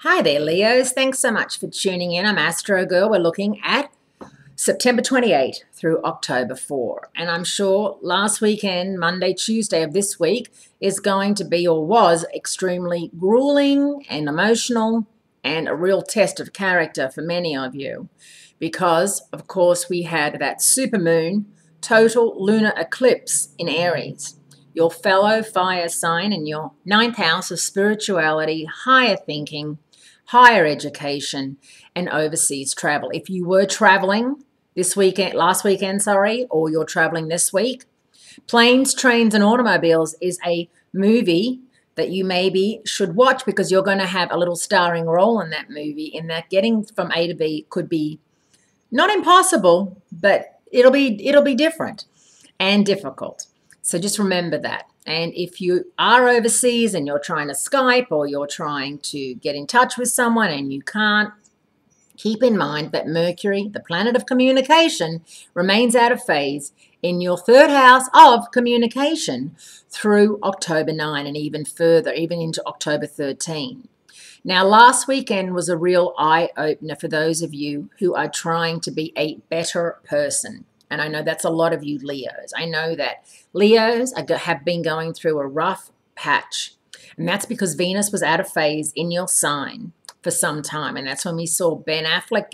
Hi there, Leos. Thanks so much for tuning in. I'm Astrogirl. We're looking at September 28 through October 4. And I'm sure last weekend, Monday, Tuesday of this week, is going to be or was extremely grueling and emotional and a real test of character for many of you. Because, of course, we had that supermoon total lunar eclipse in Aries, your fellow fire sign in your ninth house of spirituality, higher thinking, higher education, and overseas travel. If you were traveling last weekend, or you're traveling this week, Planes, Trains, and Automobiles is a movie that you maybe should watch because you're going to have a little starring role in that movie, in that getting from A to B could be not impossible, but it'll be different and difficult. So just remember that. And if you are overseas and you're trying to Skype or you're trying to get in touch with someone and you can't, keep in mind that Mercury, the planet of communication, remains out of phase in your third house of communication through October 9 and even further, even into October 13. Now, last weekend was a real eye-opener for those of you who are trying to be a better person. And I know that's a lot of you Leos. I know that Leos have been going through a rough patch. And that's because Venus was out of phase in your sign for some time. And that's when we saw Ben Affleck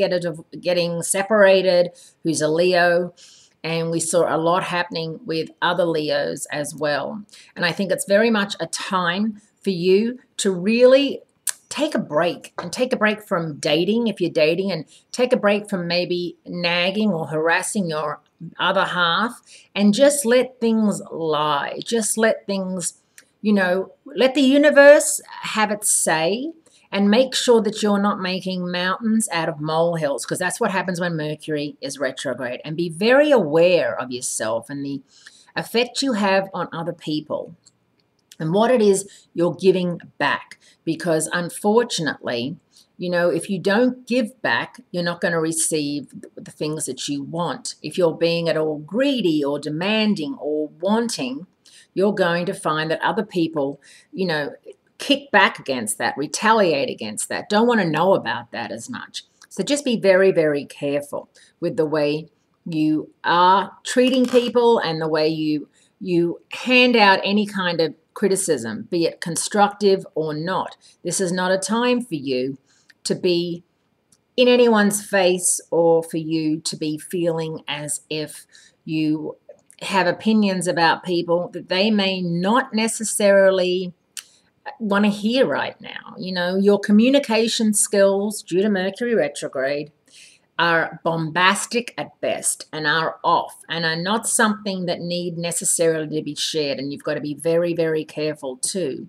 getting separated, who's a Leo. And we saw a lot happening with other Leos as well. And I think it's very much a time for you to really take a break, and take a break from dating if you're dating, and take a break from maybe nagging or harassing your other half, and just let things lie. Just let things, let the universe have its say, and make sure that you're not making mountains out of molehills, because that's what happens when Mercury is retrograde. And be very aware of yourself and the effect you have on other people and what it is you're giving back. Because unfortunately, if you don't give back, you're not going to receive the things that you want. If you're being at all greedy or demanding or wanting, you're going to find that other people, kick back against that, retaliate against that, don't want to know about that as much. So just be very, very careful with the way you are treating people and the way you hand out any kind of criticism, be it constructive or not. This is not a time for you to be in anyone's face or for you to be feeling as if you have opinions about people that they may not necessarily want to hear right now. Your communication skills due to Mercury retrograde are bombastic at best and are off and are not something that need necessarily to be shared. And you've got to be very, very careful too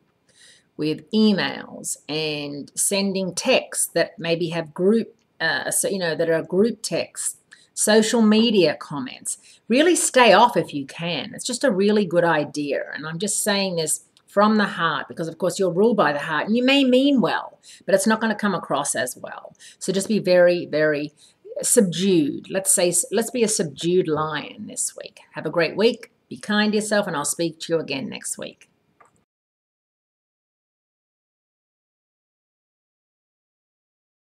with emails and sending texts that maybe have that are group texts, social media comments. Really stay off if you can. It's just a really good idea. And I'm just saying this from the heart because, of course, you're ruled by the heart. And you may mean well, but it's not going to come across as well. So just be very, very subdued. Let's be a subdued lion this week. Have a great week. Be kind to yourself, and I'll speak to you again next week.